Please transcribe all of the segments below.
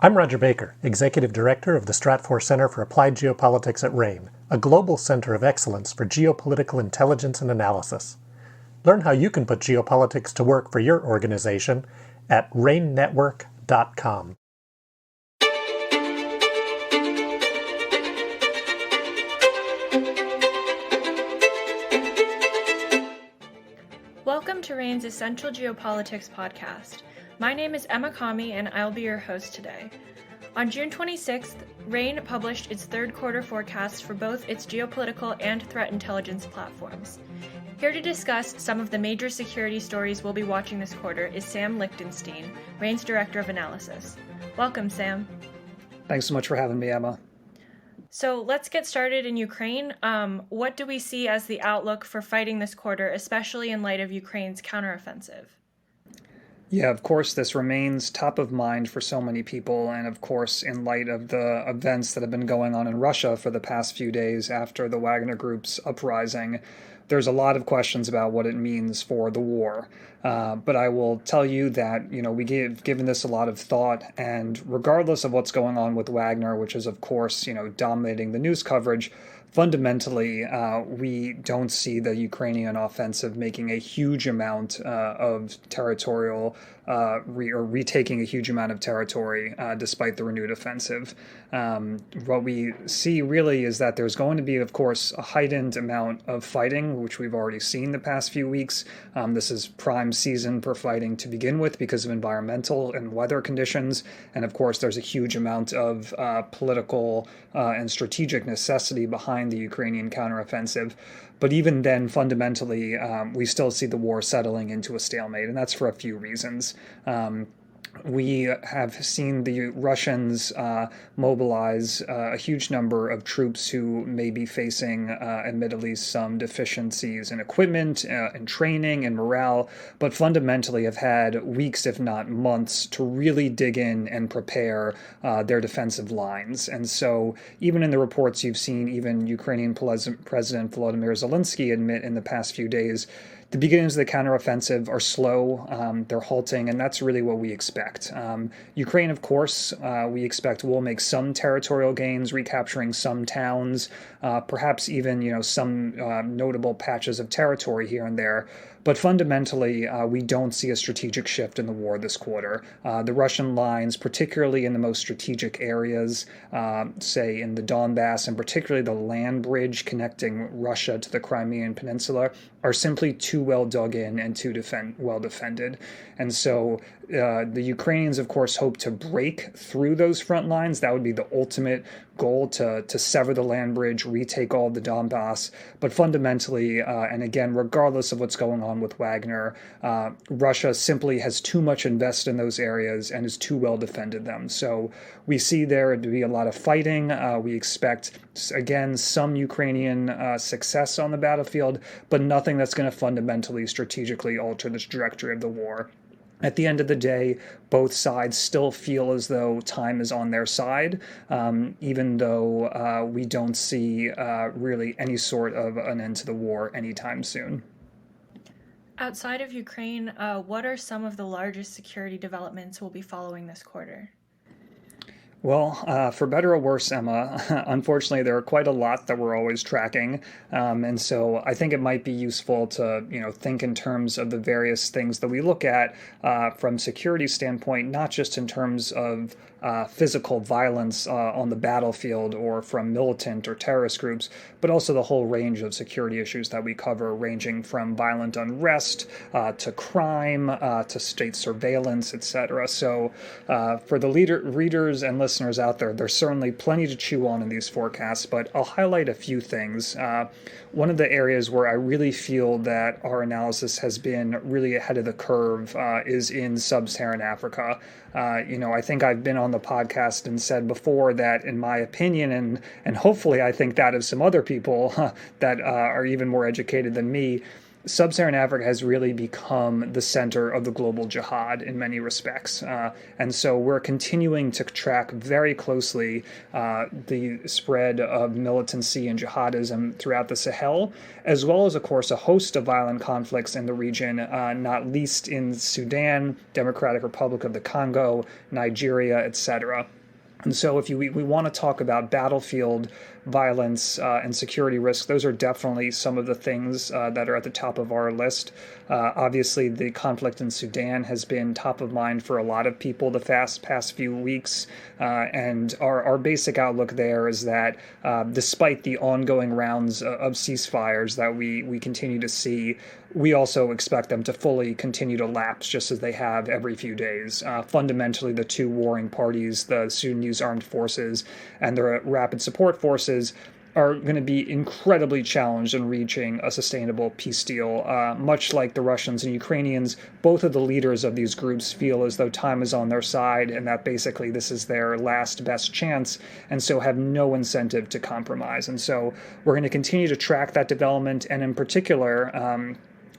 I'm Roger Baker, Executive Director of the Stratfor Center for Applied Geopolitics at RANE, a global center of excellence for geopolitical intelligence and analysis. Learn how you can put geopolitics to work for your organization at ranenetwork.com. Welcome to RANE's Essential Geopolitics podcast. My name is Emma Kami, and I'll be your host today. On June 26th, RANE published its third quarter forecast for both its geopolitical and threat intelligence platforms. Here to discuss some of the major security stories we'll be watching this quarter is Sam Lichtenstein, RANE's Director of Analysis. Welcome, Sam. Thanks so much for having me, Emma. So let's get started in Ukraine. What do we see as the outlook for fighting this quarter, especially in light of Ukraine's counteroffensive? Yeah, of course, this remains top of mind for so many people, and of course, in light of the events that have been going on in Russia for the past few days after the Wagner Group's uprising, there's a lot of questions about what it means for the war. But I will tell you that, we've given this a lot of thought, and regardless of what's going on with Wagner, which is, of course, dominating the news coverage, fundamentally, we don't see the Ukrainian offensive making a huge amount of territorial or retaking a huge amount of territory despite the renewed offensive. What we see really is that there's going to be, of course, a heightened amount of fighting, which we've already seen the past few weeks. This is prime season for fighting to begin with because of environmental and weather conditions. And of course, there's a huge amount of political and strategic necessity behind the Ukrainian counteroffensive. But even then, fundamentally, we still see the war settling into a stalemate, and that's for a few reasons. We have seen the Russians mobilize a huge number of troops who may be facing, admittedly, some deficiencies in equipment, and training, and morale, but fundamentally have had weeks, if not months, to really dig in and prepare their defensive lines. And so even in the reports you've seen, even Ukrainian President Volodymyr Zelensky admit in the past few days, the beginnings of the counteroffensive are slow, they're halting, and that's really what we expect. Ukraine, of course, we expect will make some territorial gains, recapturing some towns, perhaps even, some notable patches of territory here and there. But fundamentally, we don't see a strategic shift in the war this quarter. The Russian lines, particularly in the most strategic areas, say in the Donbass, and particularly the land bridge connecting Russia to the Crimean Peninsula, are simply too well dug in and too well defended. And so the Ukrainians, of course, hope to break through those front lines. That would be the ultimate goal, to sever the land bridge, retake all of the Donbass. But fundamentally, and again, regardless of what's going on with Wagner, Russia simply has too much invested in those areas and is too well defended them. So we see there to be a lot of fighting. We expect, again, some Ukrainian success on the battlefield, but nothing that's going to fundamentally strategically alter the trajectory of the war. At the end of the day, both sides still feel as though time is on their side, even though we don't see really any sort of an end to the war anytime soon. Outside of Ukraine, what are some of the largest security developments we'll be following this quarter? Well, for better or worse, Emma, unfortunately, there are quite a lot that we're always tracking. And so I think it might be useful to, think in terms of the various things that we look at from security standpoint, not just in terms of physical violence on the battlefield or from militant or terrorist groups, but also the whole range of security issues that we cover, ranging from violent unrest to crime to state surveillance, etc. So for the readers and listeners out there, there's certainly plenty to chew on in these forecasts, but I'll highlight a few things. One of the areas where I really feel that our analysis has been really ahead of the curve is in sub-Saharan Africa. I think I've been on the podcast and said before that, in my opinion, and hopefully I think that of some other people that are even more educated than me, Sub-Saharan Africa has really become the center of the global jihad in many respects. And so we're continuing to track very closely the spread of militancy and jihadism throughout the Sahel, as well as, of course, a host of violent conflicts in the region, not least in Sudan, Democratic Republic of the Congo, Nigeria, etc. And so if we want to talk about battlefield violence and security risks, those are definitely some of the things that are at the top of our list. Obviously, the conflict in Sudan has been top of mind for a lot of people the past few weeks. And our basic outlook there is that despite the ongoing rounds of ceasefires that we continue to see, we also expect them to fully continue to lapse just as they have every few days. Fundamentally, the two warring parties, the Sudanese armed forces and the rapid support forces, are going to be incredibly challenged in reaching a sustainable peace deal. Much like the Russians and Ukrainians, both of the leaders of these groups feel as though time is on their side and that basically this is their last best chance, and so have no incentive to compromise. And so we're going to continue to track that development, and in particular,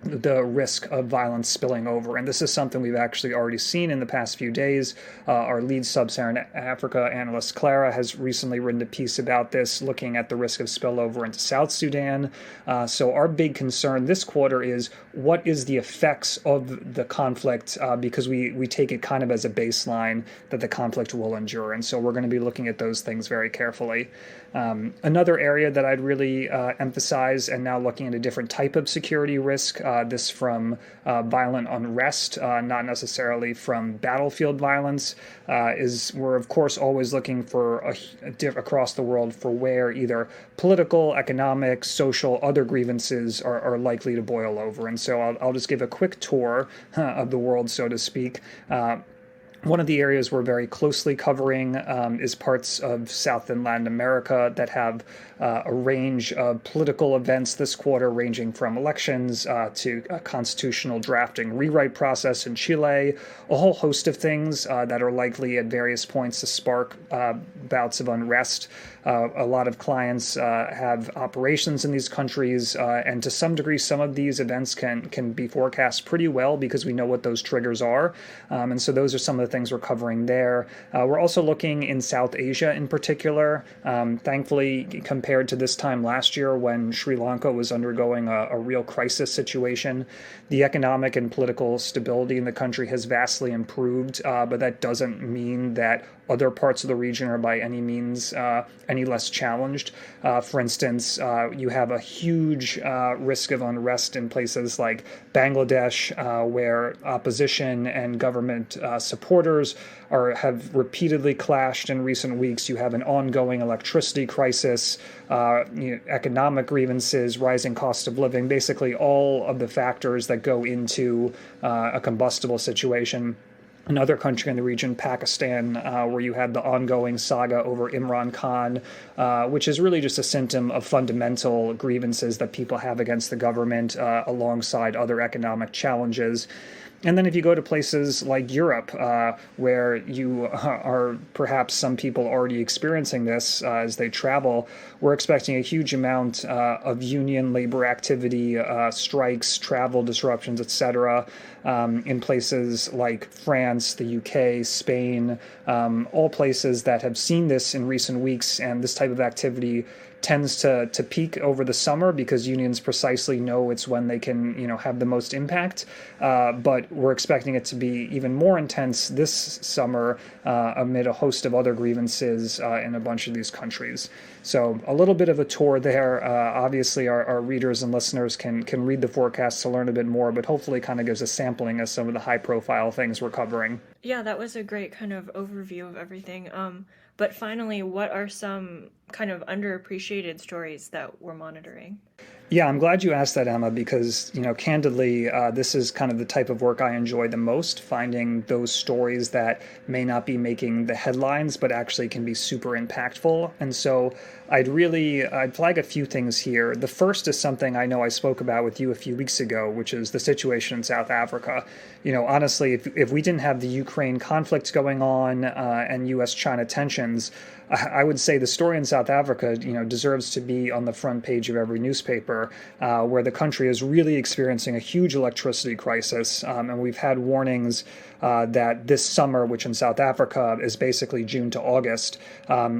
the risk of violence spilling over. And this is something we've actually already seen in the past few days. Our lead Sub-Saharan Africa analyst, Clara, has recently written a piece about this, looking at the risk of spillover into South Sudan. So our big concern this quarter is what is the effects of the conflict, because we take it kind of as a baseline that the conflict will endure. And so we're going to be looking at those things very carefully. Another area that I'd really emphasize, and now looking at a different type of security risk, this from violent unrest, not necessarily from battlefield violence, is we're of course always looking for across the world for where either political, economic, social, other grievances are likely to boil over. And so I'll just give a quick tour of the world, so to speak. One of the areas we're very closely covering is parts of South and Latin America that have a range of political events this quarter, ranging from elections to a constitutional drafting rewrite process in Chile, a whole host of things that are likely at various points to spark bouts of unrest. A lot of clients have operations in these countries, and to some degree, some of these events can be forecast pretty well because we know what those triggers are. And so those are some of the things we're covering there. We're also looking in South Asia in particular. Thankfully, compared to this time last year when Sri Lanka was undergoing a real crisis situation, the economic and political stability in the country has vastly improved, but that doesn't mean that other parts of the region are by any means any less challenged. For instance, you have a huge risk of unrest in places like Bangladesh, where opposition and government supporters have repeatedly clashed in recent weeks. You have an ongoing electricity crisis, economic grievances, rising cost of living, basically all of the factors that go into a combustible situation. Another country in the region, Pakistan, where you had the ongoing saga over Imran Khan, which is really just a symptom of fundamental grievances that people have against the government, alongside other economic challenges. And then if you go to places like Europe, where you are perhaps some people already experiencing this as they travel, we're expecting a huge amount of union labor activity, strikes, travel disruptions, etc. In places like France, the UK, Spain, all places that have seen this in recent weeks, and this type of activity tends to peak over the summer because unions precisely know it's when they can have the most impact. But we're expecting it to be even more intense this summer amid a host of other grievances in a bunch of these countries. So a little bit of a tour there. Obviously, our readers and listeners can read the forecast to learn a bit more, but hopefully kind of gives a sampling of some of the high-profile things we're covering. Yeah, that was a great kind of overview of everything. But finally, what are some kind of underappreciated stories that we're monitoring? Yeah, I'm glad you asked that, Emma, because, candidly, this is kind of the type of work I enjoy the most, finding those stories that may not be making the headlines, but actually can be super impactful. And so I'd flag a few things here. The first is something I know I spoke about with you a few weeks ago, which is the situation in South Africa. Honestly, if we didn't have the Ukraine conflict going on and U.S.-China tensions, I would say the story in South Africa, deserves to be on the front page of every newspaper. newspaper, where the country is really experiencing a huge electricity crisis. And we've had warnings that this summer, which in South Africa is basically June to August,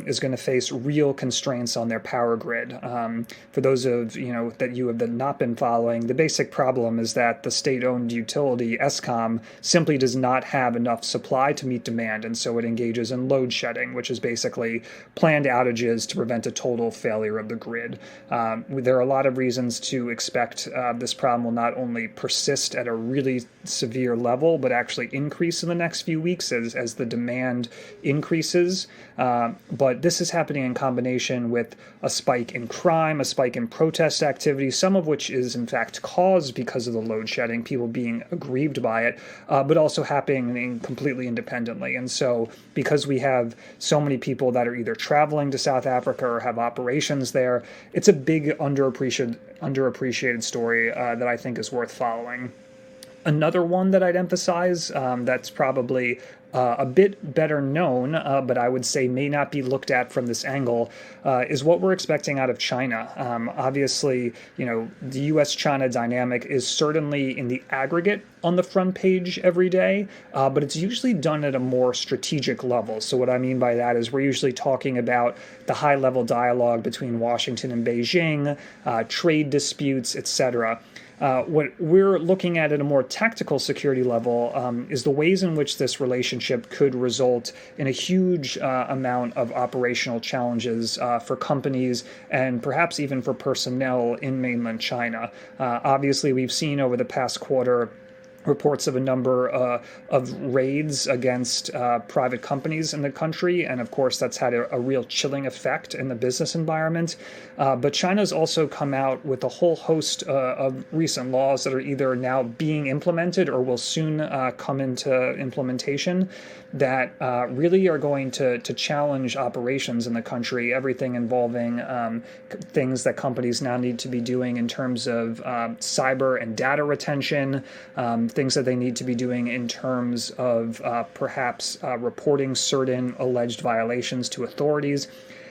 is going to face real constraints on their power grid. For those of that you have not been following, the basic problem is that the state-owned utility, Eskom, simply does not have enough supply to meet demand, and so it engages in load shedding, which is basically planned outages to prevent a total failure of the grid. There are a lot of reasons to expect this problem will not only persist at a really severe level, but actually increase in the next few weeks as the demand increases. But this is happening in combination with a spike in crime, a spike in protest activity, some of which is in fact caused because of the load shedding, people being aggrieved by it, but also happening completely independently. And so because we have so many people that are either traveling to South Africa or have operations there, it's a big underappreciated story that I think is worth following. Another one that I'd emphasize that's probably a bit better known, but I would say may not be looked at from this angle, is what we're expecting out of China. Obviously, the U.S.-China dynamic is certainly in the aggregate on the front page every day, but it's usually done at a more strategic level. So what I mean by that is we're usually talking about the high-level dialogue between Washington and Beijing, trade disputes, etc. What we're looking at a more tactical security level is the ways in which this relationship could result in a huge amount of operational challenges for companies and perhaps even for personnel in mainland China. Obviously, we've seen over the past quarter reports of a number of raids against private companies in the country, and of course that's had a real chilling effect in the business environment. But China's also come out with a whole host of recent laws that are either now being implemented or will soon come into implementation that really are going to challenge operations in the country, everything involving things that companies now need to be doing in terms of cyber and data retention, things that they need to be doing in terms of perhaps reporting certain alleged violations to authorities.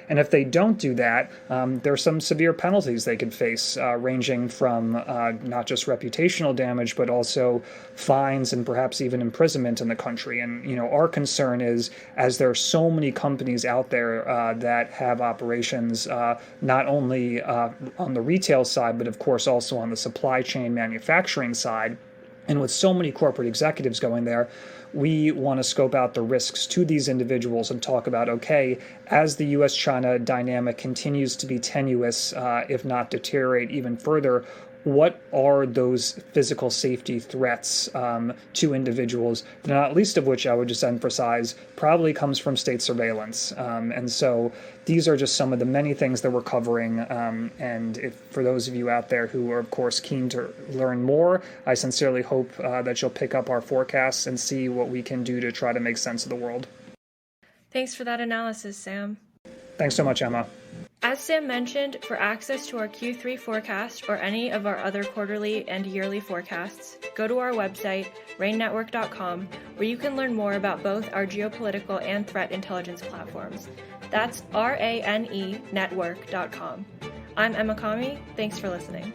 And if they don't do that, there are some severe penalties they could face, ranging from not just reputational damage, but also fines and perhaps even imprisonment in the country. And, our concern is, as there are so many companies out there that have operations not only on the retail side, but of course also on the supply chain manufacturing side, and with so many corporate executives going there, we want to scope out the risks to these individuals and talk about, okay, as the U.S.-China dynamic continues to be tenuous, if not deteriorate even further, what are those physical safety threats to individuals, not least of which I would just emphasize probably comes from state surveillance. And so these are just some of the many things that we're covering. And if for those of you out there who are, of course, keen to learn more, I sincerely hope that you'll pick up our forecasts and see what we can do to try to make sense of the world. Thanks for that analysis, Sam. Thanks so much, Emma. As Sam mentioned, for access to our Q3 forecast or any of our other quarterly and yearly forecasts, go to our website, ranenetwork.com, where you can learn more about both our geopolitical and threat intelligence platforms. That's RANE network.com. I'm Emma Kami. Thanks for listening.